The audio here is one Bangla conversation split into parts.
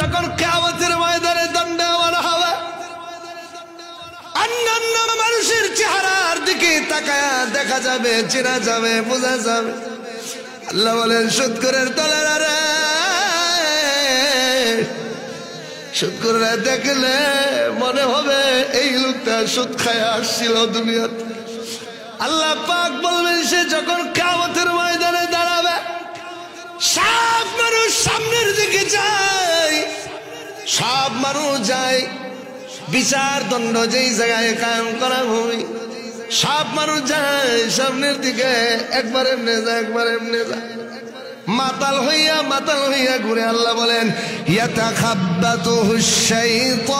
যখন কিয়ামতের ময়দানে দণ্ডায়মান হবে, অন্যান্য মানুষের চেহারার দিকে তাকায়া দেখা যাবে, চেনা যাবে, বোঝা যাবে। আল্লাহ বলেন সুদখোরের দলেরা রে, সুদখোররা দেখলে মনে হবে এই লোকটা সুদ খায় আসছিল দুনিয়াতে। আল্লাহ পাক বলবেন সে যখন কিয়ামতের ময়দানে দাঁড়াবে, সব মানুষ সামনের দিকে যায়, সব মানুষ যায় বিচার দণ্ড যেই জায়গায় কায়েম করা হবে, সব মানুষ যায় সামনের দিকে, একবার এমনে যায়, একবার এমনে যায়, মাতাল হইয়া ঘুরে। আল্লাহ বলেন ইয়াতাখাব্বাতুহুশ শাইতানু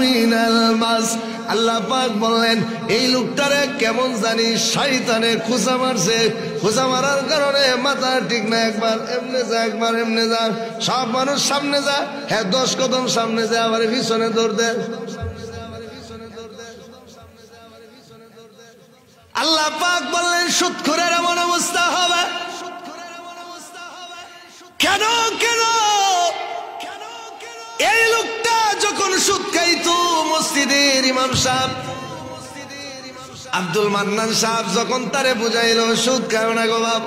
মিনাল মাস। আল্লাহ পাক বললেন এই লোকটারে কেমন জানি শয়তানে খোঁচা মারছে, খোঁচা মারার কারণে মাথা ঠিক না, একবার এমনে যা, একবার এমনে যা। সব মানুষ সামনে যা, হ্যাঁ 10 কদম সামনে যায়, আবার পিছনে দৌড় দেয়। আল্লাহ পাক বললেন সুদখোরের এমন অবস্থা হবে। কেন কেন? এই লোকটা যখন সুদ খাইতো, মসজিদের ইমাম সাহেব আব্দুল মান্নান সাহেব যখন তারে বুঝাইলো সুদ খাও না গো বাপ,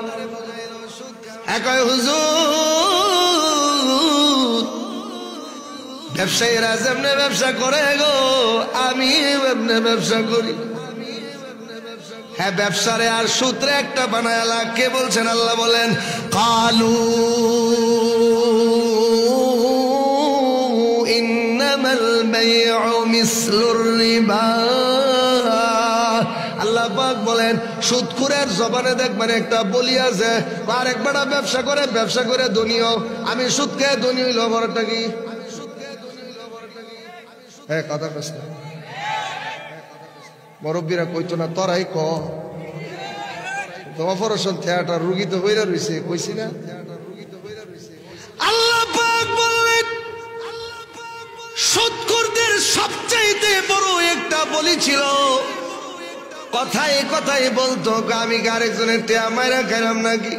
একই হুজুর ব্যবসায়ীরা যেমনে ব্যবসা করে গো, আমি এমনি ব্যবসা করি। হ্যাঁ ব্যবসারে আর সূত্রে একটা বানায়ালা। কে বলছেন? আল্লাহ বলেন কালু ইন্নামাল বাইউ মিসলুর রিবা। আল্লাহ পাক বলেন সুদখোরের জবানে দেখবেন একটা বলি আছে, আর একবারটা ব্যবসা করে ধনীও, আমি সুদ খেয়ে ধনী হইল বড়টা কি? হ্যাঁ কথা কষ্ট মুরব্বীরা কইতো না, তোরাই ক অপারেশন থিয়েটার রুগী তো হইরা রইছে, কইছি না? আল্লাহ পাক বলেন সুদখোরদের সবচাইতে বড় একটা বলি ছিল, কথায় বলতো আমি আরেকজনের টেয়া মাইরা খাইলাম নাকি,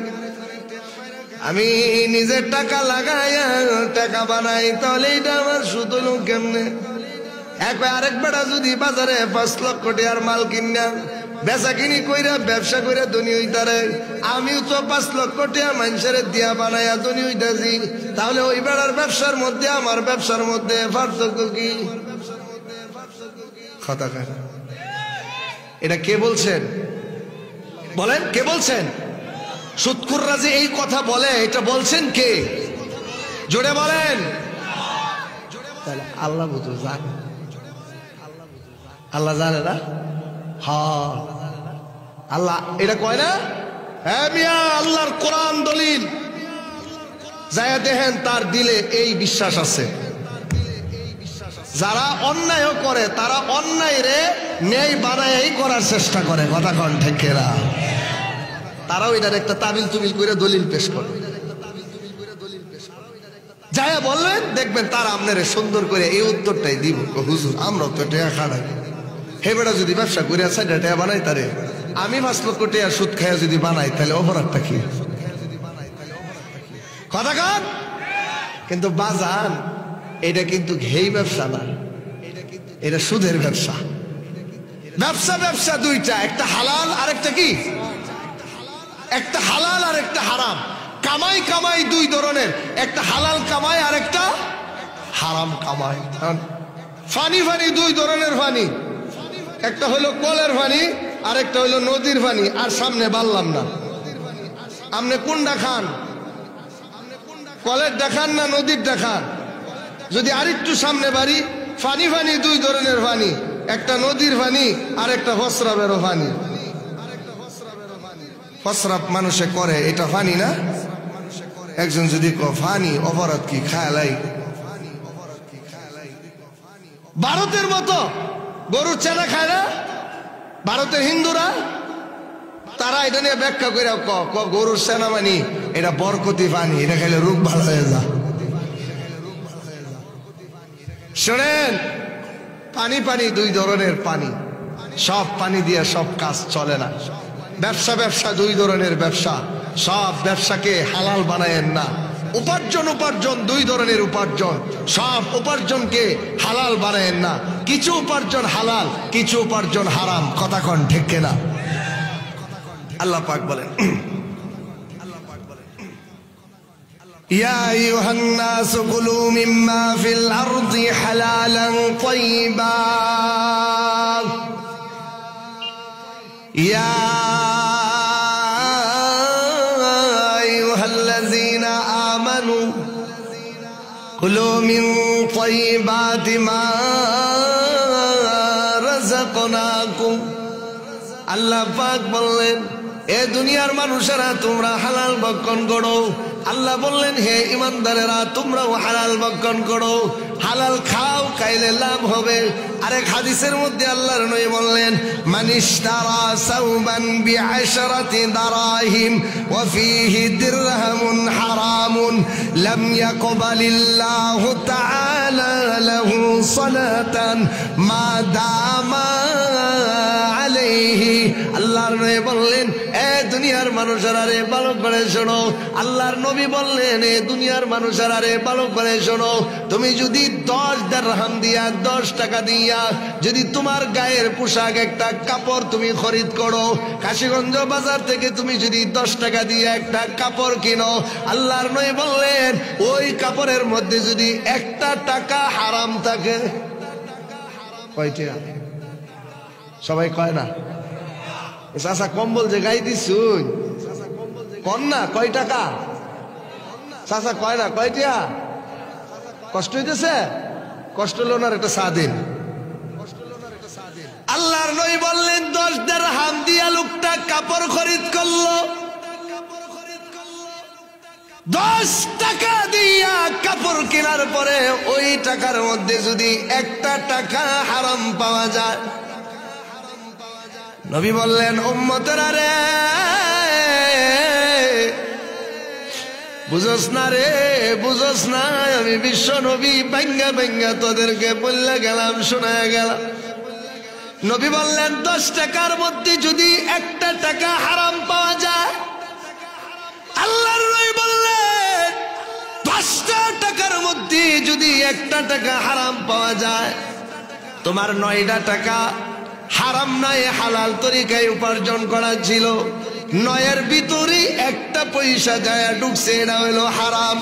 আমি নিজের টাকা লাগাইয়া টাকা বানাই, তাহলে এটা আমার সুদ হলো কেমনে? আরেক বেড়া যদি বাজারে 5 লক্ষ টাকার মাল কিনা বেচা কিনি কইরা ব্যবসা কইরা ধনী হইতারে, আমিও তো 5 লক্ষ টাকা মানুষের দিয়া বানাইয়া ধনী হইতাছি, তাহলে ওই বেড়ার ব্যবসার মধ্যে আমার ব্যবসার মধ্যে পার্থক্য কি? কথা কয় না। এটা কে বলছেন? বলেন কে বলছেন? সুদখোররা যে এই কথা বলে, এটা বলছেন কে? জোরে বলেন। তাহলে আল্লাহ বুঝো জানে, আল্লাহ জানে না? হ্যাঁ আল্লাহ এটা কয় না? হ্যাঁ মিয়া, আল্লাহর কোরআন দলিল যায়া দেখেন, তার দিলে এই বিশ্বাস আছে। যারা অন্যায় করে তারা অন্যায় রে ন্যায় বানাই করার চেষ্টা করে, কথা কন ঠিক না? তারাও এটার একটা তাবিল তুবিল করে দলিল পেশ করে, যায়া বললেন দেখবেন তার আপনারে সুন্দর করে এই উত্তরটাই দিব, হুজুর আমরাও তো টাকা খাড়াই, হে বেটা যদি ব্যবসা করে টাকা বানাই, তারে আমি 5 লক্ষ টাকা সুদ খাইয়া যদি বানাই, তাহলে অপরাধটা কি? কথা কান। কিন্তু বাজান এটা কিন্তু ঘেই ব্যবসা না, এটা সুদের ব্যবসা। ব্যবসা দুইটা, একটা হালাল আর একটা কি? একটা হালাল আর একটা হারাম। কামাই দুই ধরনের, একটা হালাল কামাই আর একটা হারাম কামাই। ফানি দুই ধরনের ফানি, একটা হলো কলের পানি আর একটা হলো নদীর পানি। আর সামনে বললাম না, আপনি কোনটা খান? কলের দেখান না নদীর দেখান? যদি আরেকটু সামনে বাড়ি, ফানি দুই ধরনের পানি, একটা নদীর পানি আর একটা ফসরাবেরও পানি। ফসরাব মানুষে করে, এটা পানি না? একজন যদি ফানি অপরাধ কি খায়ালাই? ভারতের মতো গরুর চেনা খায় না ভারতের হিন্দুরা? তারা এটা নিয়ে ব্যাখ্যা করে গরুর সেনা মানি এটা বরকতি পানি, এটা খাইলে রোগ ভালো হয়ে যা। শোনেন, পানি দুই ধরনের পানি, সব পানি দিয়ে সব কাজ চলে না। ব্যবসা দুই ধরনের ব্যবসা, সব ব্যবসাকে হালাল বানায়েন না। উপার্জন উপার্জন দুই ধরনের উপার্জন, সব উপার্জনকে হালাল বানায়েন না। কিছু উপার্জন হালাল, কিছু উপার্জন হারাম। কথা কন ঠিক কিনা? আল্লাহ পাক বলেন, ইয়া আইয়ুহান নাস কুলু মিম্মা ফিল আরদি হালালান তাইয়্যিবা ইয়া আইয়ুহাল্লাযীনা আমানু কুলু মিন তাইয়্যিবাতি মা রাযাকনাকুম। আল্লাহ পাক বললেন, এ দুনিয়ার মানুষেরা তোমরা হালাল ভক্ষণ করো। আল্লাহ বললেন, হে ইমানদারেরা তোমরাও হালাল ভক্ষণ করো, হালাল খাও, খাইলে লাভ হবে। আরেক হাদিসের মধ্যে আল্লাহর নবী বললেন, মানিশতারা সাওবান বিআশরাতি দারাহিম ওয়া ফীহি দিরহামুন হারামুন লাম ইয়াকবালিল্লাহু তাআলা লাহু সালাতান মা দামা আলাইহি। আল্লাহর নবী বললেন, এ দুনিয়ার মানুষেরা রে ভালো করে শোনো। আল্লাহর নবী বললেন, এ দুনিয়ার মানুষেরা রে ভালো করে শোনো, তুমি যদি 10 দিরহাম দিয়া 10 টাকা দিয়া যদি তোমার গায়ের পোশাক একটা কাপড় তুমি খরিদ করো, কাশীগঞ্জ বাজার থেকে তুমি যদি 10 টাকা দিয়ে একটা কাপড় কিনো, আল্লাহর নবী বললেন ওই কাপড়ের মধ্যে যদি একটা টাকা হারাম থাকে, কয়টা? সবাই কয় না? চাচা কম্বল যে গাই দিছুন কন না, কয় টাকা? চাচা কয় না, কয়টা? কষ্ট হইতেছে? কষ্ট হলো না, একটা স্বাধীন। আল্লাহর নবী বললেন 10 দিরহাম দিয়া লোকটা কাপড় খরিদ করলো, 10 টাকা দিয়া কাপড় কেনার পরে ওই টাকার মধ্যে যদি একটা টাকা হারাম পাওয়া যায়, নবী বললেন, উম্মতেরা রে বুঝোস না রে, বুঝোস না, আমি বিশ্ব নবী ভাঙ্গা ভাঙ্গা তোদেরকে বললে গেলাম, শোনায় গেলাম। নবী বললেন 10 টাকার মধ্যে যদি একটা টাকা হারাম পাওয়া যায়, আল্লাহর নবী বললেন 10টা টাকার মধ্যে যদি একটা টাকা হারাম পাওয়া যায়, তোমার 9টা টাকা হারাম নয়, হালাল তরিকায় উপার্জন করা ছিল, 9এর ভিতরে একটা পয়সা যায় ঢুকছে, এটা হলো হারাম।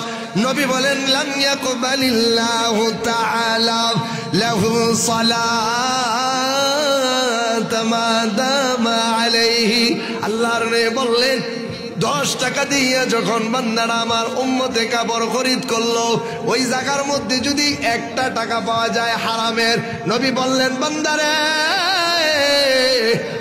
নবী বলেন, লাম ইয়াকবালিল্লাহু তাআলা লাহু সালাত মা দামা আলাইহি। আল্লাহর নবী বললেন 10 টাকা দিয়ে যখন বান্দারা আমার উম্মতে কাপড় খরিদ করলো, ওই জায়গার মধ্যে যদি একটা টাকা পাওয়া যায় হারামের, নবী বললেন বান্দারে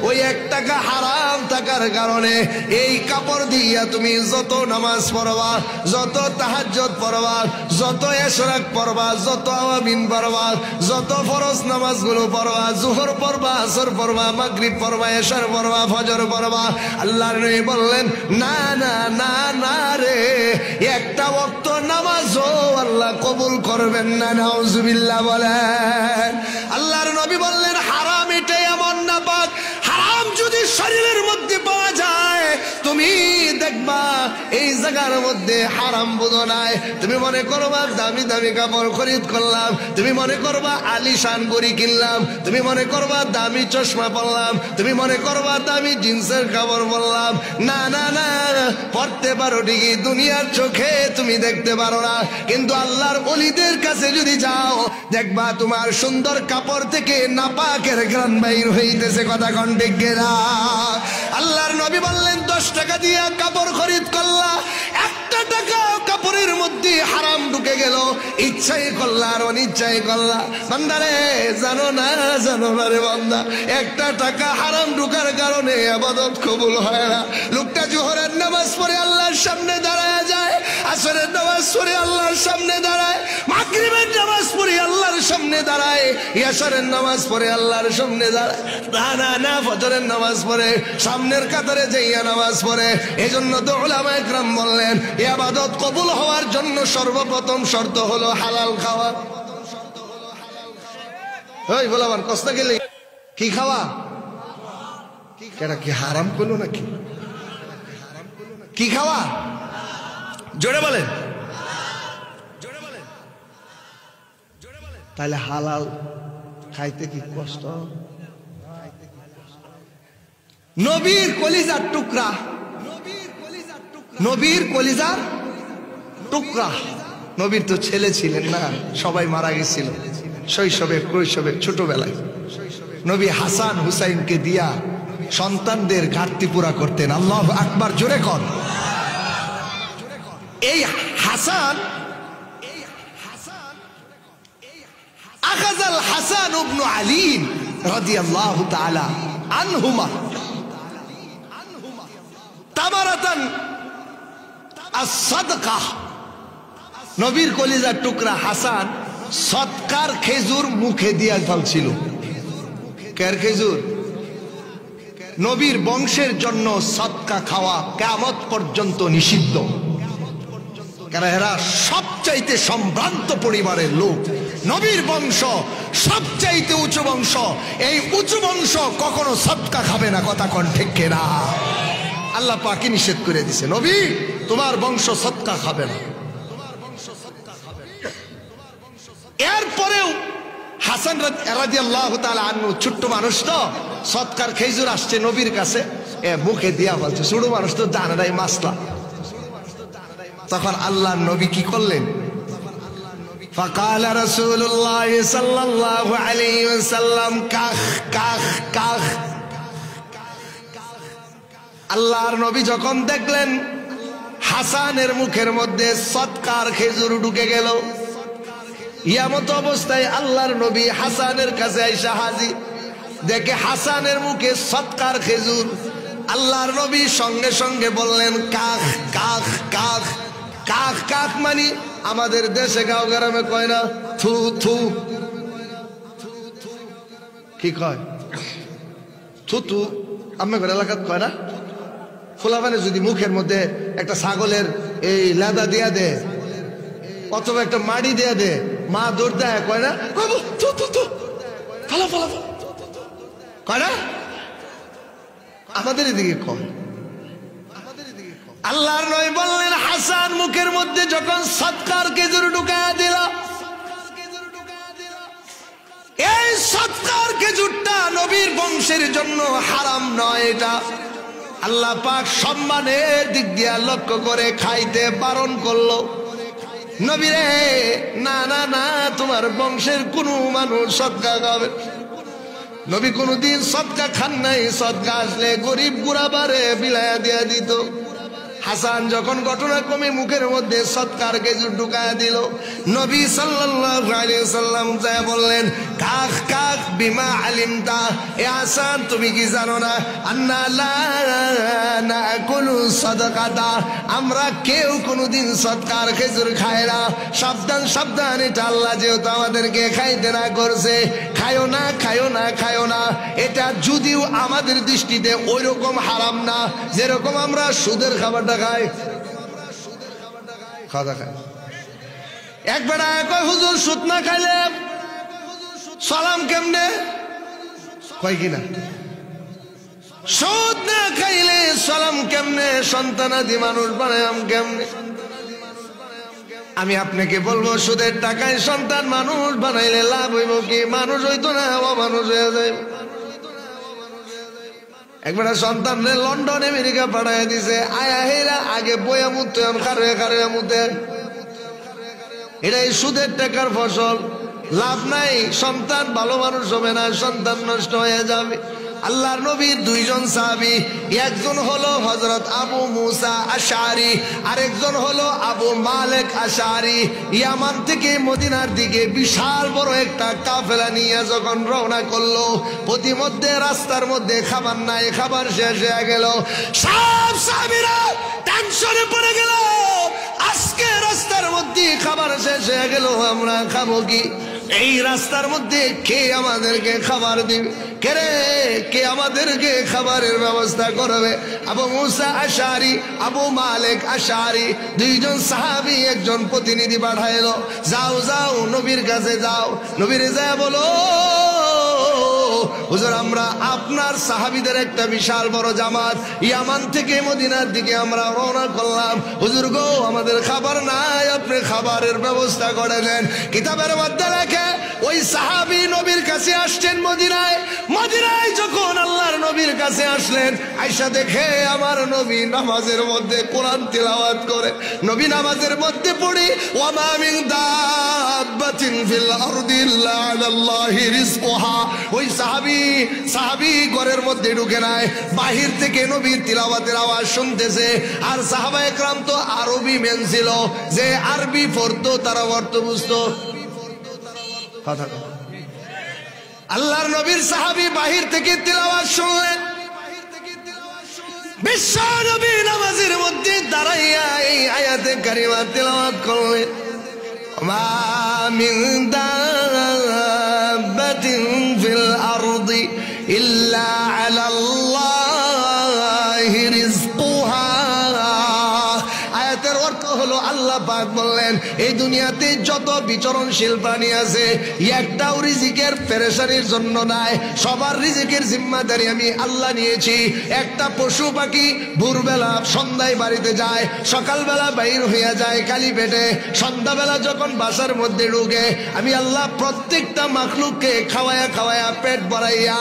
ওই 1 টাকা হারাম থাকার কারণে এই কাপড় দিয়া তুমি যত নামাজ পড়বা, যত তাহাজ্জুদ পড়বা, যত ইশরাক পড়বা, যত আওয়ামিন পড়বা, যত ফরজ নামাজগুলো পড়বা, যোহর পড়বা, আসর পড়বা, মাগরিব পড়বা, ইশার পড়বা, ফজর পড়বা, আল্লাহর নবী বললেন না না না না রে, একটা ওয়াক্ত নামাজও আল্লাহ কবুল করবেন না। নাউজুবিল্লাহ বলেন। আল্লাহর নবী বললেন হারাম এটাই এমন না পাক, হারাম যদি শরীরের মধ্যে পাওয়া যায় তুমি দেখবা এই জায়গার মধ্যে হারাম বুঝো নাই। তুমি মনে করবা দামি দামি কাপড় খরিদ করলাম, তুমি মনে করবা আলিশান গড়ি কিনলাম, তুমি মনে করবা দামি চশমা পরলাম, তুমি মনে করবা দামি জিন্সের কাপড় পরলাম। না না না, পড়তে পারো ঠিকই, দুনিয়ার চোখে তুমি দেখতে পারো না, কিন্তু আল্লাহর ওলিদের কাছে যদি যাও দেখবা তোমার সুন্দর কাপড় থেকে নাপাকের ঘ্রাণ বাইর হইতেছে। কথা কোন ঠিক না? আল্লাহর নবী বললেন 10 টাকা দিয়া কাপড় খরিদ করলা, একটা টাকা কাপড়ের মধ্যে হারাম ঢুকে গেল, ইচ্ছাই করলা আর অনিচ্ছাই করলা। বান্দারে জানো না রে বান্দা, একটা টাকা হারাম ঢুকার কারণে ইবাদত কবুল হয় না। লোকটা জোহরের নামাজ পড়ে আল্লাহর সামনে দাঁড়ায় যায়, আসরের নামাজ পড়ে আল্লাহর সামনে দাঁড়ায়, মাগরিবের নামাজ পড়ে আল্লাহর সামনে দাঁড়ায়, ইশারের নামাজ পড়ে আল্লাহর সামনে দাঁড়ায়, না না না ফজরের নামাজ পড়ে সামনের কাতারে যাইয়া নামাজ পড়ে। এজন্য তো উলামায়ে কেরাম বললেন ইবাদত কবুল হওয়ার জন্য সর্বপ্রথম শর্ত হলো হালাল খাওয়া। ওই বলাবান কষ্ট গেলে কি খাওয়া? কেন কি হারাম করলো নাকি? কি খাওয়া? জোরে বলেন। তাহলে হালাল খাইতে কি কষ্ট? নবীর কলিজার টুকরা, নবীর কলিজার টুকরা। নবীর তো ছেলে ছিলেন না, সবাই মারা গেছিল শৈশবে, কৈশোরে, ছোটবেলায়। নবী হাসান হুসাইনকে দিয়া সন্তানদের ঘাটতি পুরা করতেন। আল্লাহু আকবার, জোরে কর। এই হাসান আখাযাল হাসান ইবনে আলী রাদিয়াল্লাহু তাআলা আনহুমা তামারাতান আস-সাদকা। নবীর কলিজার টুকরা হাসান সদকার খেজুর মুখে দিয়া ফেলছিল। কার খেজুর? নবীর বংশের জন্য সদকা খাওয়া কিয়ামত পর্যন্ত নিষিদ্ধ। কারণ এরা সবচাইতে সম্ভ্রান্ত পরিবারের লোক। নবীর বংশ সবচাইতে উঁচু বংশ। এই উঁচু বংশ কখনো সদকা খাবে না। কথা কোন ঠিক কিনা? আল্লাহ পাকই নিষেধ করে দিছে, নবী তোমার বংশ সদকা খাবে না। এরপরেও হাসান রাদিয়াল্লাহু তাআলা আনহু ছোট্ট মানুষ তো, সদকার খেজুর আসছে নবীর কাছে, মুখে দিয়া বলছে। ছোট মানুষ তো জানে না এই মাসলা। তখন আল্লাহর নবী কি করলেন? ফাকালা রাসূলুল্লাহ সাল্লাল্লাহু আলাইহি ওয়াসাল্লাম কাখ কাখ কাখ। আল্লাহর নবী যখন দেখলেন হাসানের মুখের মধ্যে সদকার খেজুর ঢুকে গেল, ইয়ামত অবস্থায় আল্লাহর নবী হাসানের কাছে আইসা হাজির। দেখে হাসানের মুখে সদকার খেজুর। আল্লাহর নবী সঙ্গে সঙ্গে বললেন কাখ কাখ কাখ। কাখ কাখ মানে আমাদের দেশে গাঁও গ্রামে কয় না থু থু? কি কয়? থু থু। আপনার এলাকাত কয় না? ফুলাবানে যদি মুখের মধ্যে একটা ছাগলের এই লেদা দিয়া দে অথবা একটা মাড়ি দিয়া দে, মা দৌড় দেয়, কয় না থু থু থু ফালা ফালা কয় না? আমাদের এদিকে কয়। আল্লাহর নবী বললেন হাসান মুখের মধ্যে যখন সদকার খেজুর ঢুকায়া দিল, এই সদকার খেজুরটা নবীর বংশের জন্য হারাম নয়। এটা আল্লাহ পাক সম্মানের দিক দিয়া লক্ষ্য করে খাইতে বারণ করলো। নবী রে, না না না, তোমার বংশের কোনো মানুষ সদকা খাবে। নবী কোনদিন সদকা খান নাই। সদকা আসলে গরিব গুরাবারে বিলায়া দিয়া দিত। হাসান যখন ঘটনাক্রমে মুখের মধ্যে সদকার খেজুর ঢুকায়া দিল, নবী সাল্লাল্লাহু আলাইহি ওয়াসাল্লাম যায় বললেন কাখ কাখ বিমা আলিমতা। এ হাসান, তুমি কি জানো না আন্না লা নাকুলু সাদাকাতা, আমরা কেউ কোনোদিন সদকার খেজুর খায় না। সাবধান সাবধান, এটা আল্লাহ যেহেতু আমাদেরকে খাইতে না করছে, খায়ও না খায়ও না খায়ও না। এটা যদিও আমাদের দৃষ্টিতে ওই রকম হারাম না যেরকম আমরা সুদের খাবারটা খাই। খাওয়া খাই একবার কয় হুজুর সুদ না খাইলে সালাম কেমনে? কয় কিনা সুদ না খাইলে সালাম কেমনে? সন্তানাদি মানুষ বানায়াম কেমনে? আমি আপনাকে বলবো, সুদের টাকায় সন্তান মানুষ বানাইলে লাভ হইব কি? মানুষ হইতো না, অমানুষ হয়ে যায়। একবার সন্তান লন্ডন আমেরিকা পাঠায় দিছে, আয়া হেরা আগে বইয়া মুতে খারে খারে মুতে। এটাই সুদের টাকার ফসল। লাভ নাই, সন্তান ভালো মানুষ হবে না, সন্তান নষ্ট হয়ে যাবে। আল্লাহর নবীর দুইজন সাহাবী, একজন হলো হযরত আবু মুসা আশআরী, আরেকজন হলো আবু মালিক আশআরী। ইয়ামান থেকে মদিনার দিকে বিশাল বড় একটা কাফেলা নিয়ে যখন রওনা করলো, প্রতিমধ্যে রাস্তার মধ্যে খাবার নাই, খাবার শেষ হয়ে গেল। সব সাহাবীরা টেনশনে পড়ে গেল, আজকে রাস্তার মধ্যে খাবার শেষ হয়ে গেল, আমরা খাবো কি? এই রাস্তার মধ্যে কে আমাদেরকে খাবার দিবে? কে রে, কে আমাদেরকে খাবারের ব্যবস্থা করবে? আবু মুসা আশআরী, আবু মালিক আশআরী, দুইজন সাহাবী একজন প্রতিনিধি পাঠাইলো, যাও যাও নবীর কাছে যাও, নবীর যা বলো হুজুর আমরা আপনার সাহাবীদের একটা বিশাল বড় জামাত ইয়ামান থেকে মদিনার দিকে আমরা রওনা করলাম। হুজুর গো, আমাদের খাবার নাই, আপনি খাবারের ব্যবস্থা করে দেন। কিতাবের মধ্যে লেখে ওই সাহাবী নবীর কাছে আসছেন মদিনায়। মদিনায় যখন আল্লাহর নবীর কাছে আসলেন, আয়েশা দেখে আমার নবী নামাজের মধ্যে কোরআন তিলাওয়াত করে। নবী নামাজের মধ্যে পড়ে ওয়া মা মিন দাব্বাতিন ফিল আরদি ইল্লা আলাল্লাহি রিজকুহা। ওই সাহাবী ঘরের মধ্যে ঢুকে নাই, বাহির থেকে নবীর তিলাওয়াতের আওয়াজ শুনতেছে। আর সাহাবায়ে কেরাম তো আরবি মেন ছিল, যে আরবি পড়তো তারা অর্থ বুঝতো। আল্লাহর নবীর সাহাবী বাহির থেকে তিলাওয়াত শুনলেন। বিশ্ব নবী নামাজের মধ্যে দাঁড়াইয়া এই আয়াতে কারিমা তিলাওয়াত করলেন, মা মিন দাব্বাতিন ফিল আরদি ইল্লা আলাল্লাহি রিজকুহা। আয়াতের অর্থ হলো আল্লাহ পাক বললেন, এই দুনিয়াতে যত বিচরণশীল প্রাণী আছে একটাও রিজিকের পেরেশানির জন্য নাই, সবার রিজিকের জিম্মাদারি আমি আল্লাহ নিয়েছি। একটা পশু পাখি ভোরবেলা সন্ধ্যায় বাড়িতে যায়, সকালবেলা বাইর হইয়া যায় খালি পেটে, সন্ধ্যাবেলা যখন বাসার মধ্যে ঢুকে আমি আল্লাহ প্রত্যেকটা মাখলুককে খাওয়ায়া খাওয়ায়া পেট ভরাইয়া,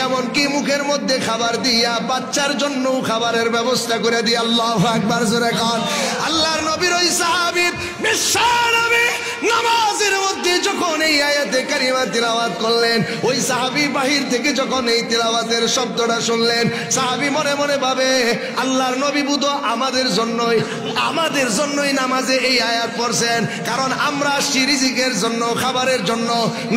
এমনকি মুখের মধ্যে খাবার দিয়া বাচ্চার জন্য খাবারের ব্যবস্থা করে দিই। আল্লাহু আকবার, জোরে কান। আল্লাহর নবীর ওই সাহাবী বিশ্বনবী নামাজের মধ্যে যখন এই আয়াতে কারিমা তিলাওয়াত করলেন, ওই সাহাবী বাহির থেকে যখন এই তিলাওয়াতের শব্দটা শুনলেন, সাহাবী মনে মনে ভাবে আল্লাহর নবী বুঝো আমাদের জন্যই নামাজে এই আয়াত পড়ছেন, কারণ আমরা আসছি রিজিকের জন্য, খাবারের জন্য।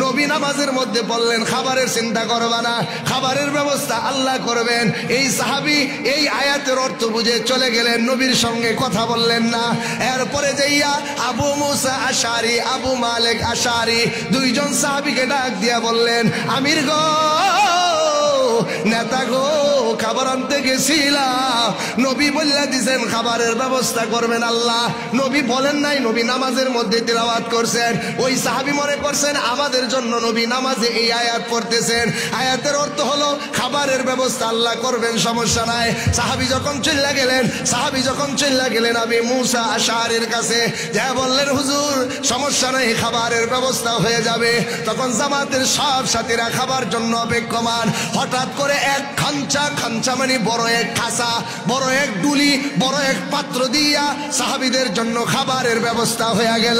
নবী নামাজের মধ্যে বললেন খাবারের চিন্তা করবা না, খাবারের ব্যবস্থা আল্লাহ করবেন। এই সাহাবী এই আয়াতের অর্থ বুঝে চলে গেলেন, নবীর সঙ্গে কথা বললেন না। এরপরে যাইয়া আবু মুসা আশারি, আবু মালিক আশারি দুইজন সাহাবীকে ডাক দিয়া বললেন, আমির গো, নেতা গো, খাবার আনতে গেছিলাম, নবী বললা দিছেন খাবারের ব্যবস্থা করবেন আল্লাহ। নবী বলেন নাই, নবী নামাজের মধ্যে তিলাওয়াত করছেন। ওই সাহাবী মনে করছেন আমাদের জন্য নবী নামাজে এই আয়াত পড়তেছেন, আয়াতের অর্থ হলো খাবারের ব্যবস্থা আল্লাহ করবেন, সমস্যা নাই। সাহাবী যখন চলে গেলেন আবু মুসা আশারির কাছে, যা বললেন হুজুর সমস্যা নাই, খাবারের ব্যবস্থা হয়ে যাবে। তখন জামাতের সব সাথীরা খাবার জন্য অপেক্ষমান। হঠাৎ করে এক খাঞ্চা মানে বড় এক খাসা, বড় এক ডুলি, বড় এক পাত্র দিয়া সাহাবীদের জন্য খাবারের ব্যবস্থা হয়ে গেল।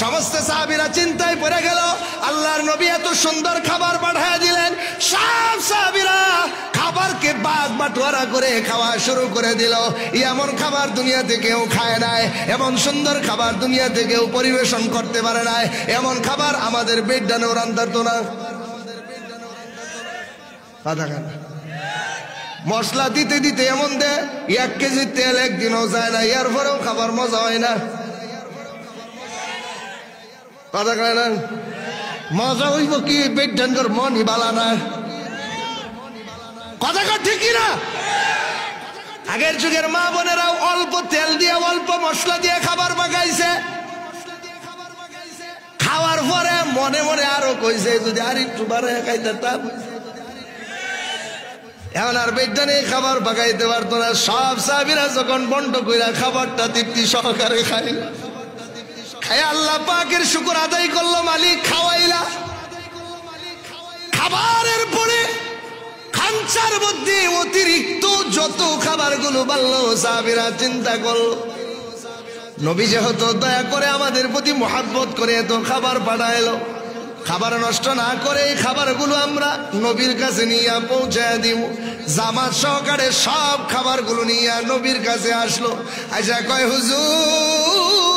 সমস্ত সাহাবীরা চিন্তায় পড়ে গেল, আল্লাহর নবী এত সুন্দর খাবার পাঠিয়ে দিলেন। সব সাহাবীরা খাবারকে ভাগ বাটোয়ারা করে খাওয়া শুরু করে দিল। এমন খাবার দুনিয়াতে কেউ খায় নাই, এমন সুন্দর খাবার দুনিয়াতে কেউ পরিবেশন করতে পারে নাই। এমন খাবার আমাদের বেডানেও রান্ধাতো না। মশলা দিতে দিতে এমন দে 1 কেজি তেল একদিনও যায় না, এরপরেও খাবার মজা হয় না। কথা কয় না, মজা হইব কি বেডানগর মনই বালা না। কথা কয় ঠিকই না? আগের যুগের মা বোনেরাও অল্প তেল দিয়ে অল্প মশলা দিয়ে খাবার পাকাইছে, খাওয়ার পরে মনে মনে আরো কইছে যদি আর একটু বাড়ায় খাইতাম। এখন আর বেডানে খাবার পাকাইতে পারতো না। সব সাহাবীরা যখন বন্ড কইরা খাবারটা তৃপ্তি সহকারে খাই আল্লাহ পাকের শুকর আদায় করলো, মালিক খাওয়াইলা। খাবারের পরে খাঞ্চার মধ্যে অতিরিক্ত যত খাবারগুলো বাড়লো, সাহাবীরা চিন্তা করলো নবী যেহেতু দয়া করে আমাদের প্রতি মহব্বত করে এত খাবার পাঠাইলো, খাবার নষ্ট না করে এই খাবারগুলো আমরা নবীর কাছে নিয়ে পৌঁছায় দিব। জামাত সহকারে সব খাবারগুলো নিয়ে নবীর কাছে আসলো। আচ্ছা কয় হুজুর,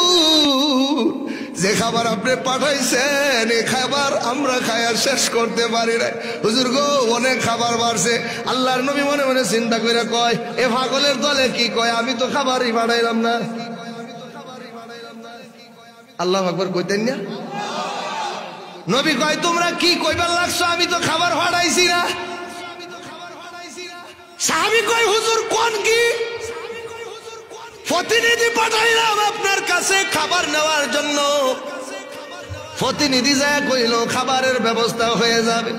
যে খাবার আপনি পাঠাইছেন এই খাবার আমরা খায়া শেষ করতে পারি না। হুজুর গো, অনেক খাবার বাড়ছে। আল্লাহর নবী মনে মনে চিন্তা করে কয়, এ পাগলের দলে কি কয়, আমি তো খাবারই পাঠাইলাম না। আল্লাহু আকবার কইতেন না? নবী কয় তোমরা কি কইবার লাগছো, আমি তো খাবার পাঠাইছি না। সাহাবী কয় হুজুর কোন কি, প্রতিনিধি পাঠাইলাম আপনার কাছে খাবার নেওয়ার জন্য। প্রতিনিধি যায় কইল খাবারের ব্যবস্থা হয়ে যাবে।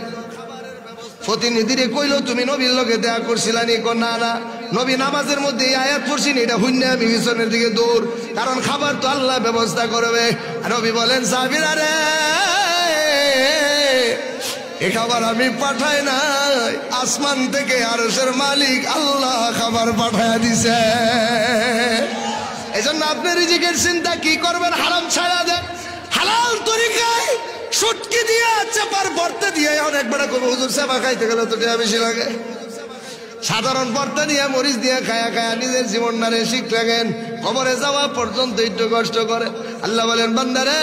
প্রতিনিধিরে কইল তুমি নবীর লগে দেখা করছিলা নি? না না, নবী নামাজের মধ্যে এই আয়াত পড়ছেন, এটা হুন্না আমি পিছনের দিকে দৌড়, কারণ খাবার তো আল্লাহ ব্যবস্থা করবে। নবী বলেন সাহাবীরা রে, এ খাবার আমি পাঠাই নাই, আসমান থেকে আরশের মালিক আল্লাহ খাবার পাঠায় দিছে। এজন্য আপনি রিজিকের চিন্তা কি করবেন, হারাম ছাড়া দেন, হালাল তরিকায় সুটকি দিয়ে চাপার ভর্তা দিয়ে। অনেক বড় কবি হুজুর চাপা খাইতে গেলে তো টাকা বেশি লাগে, সাধারণ ভর্তা দিয়ে মরিচ দিয়ে খায়া খায়া নিজের জীবনটারে শিখ রাখেন, কবরে যাওয়া পর্যন্ত একটু কষ্ট করে। আল্লাহ বলেন বান্দারে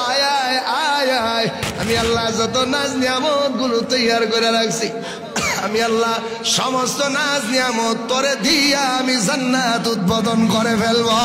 আয় আয় আয় আয়, আমি আল্লাহ যত নাজ নিয়ামত গুলো তৈয়ার করে রাখছি, আমি আল্লাহ সমস্ত নাজ নিয়ামত তোরে দিয়া আমি জান্নাত উদ্বোধন করে ফেলবো।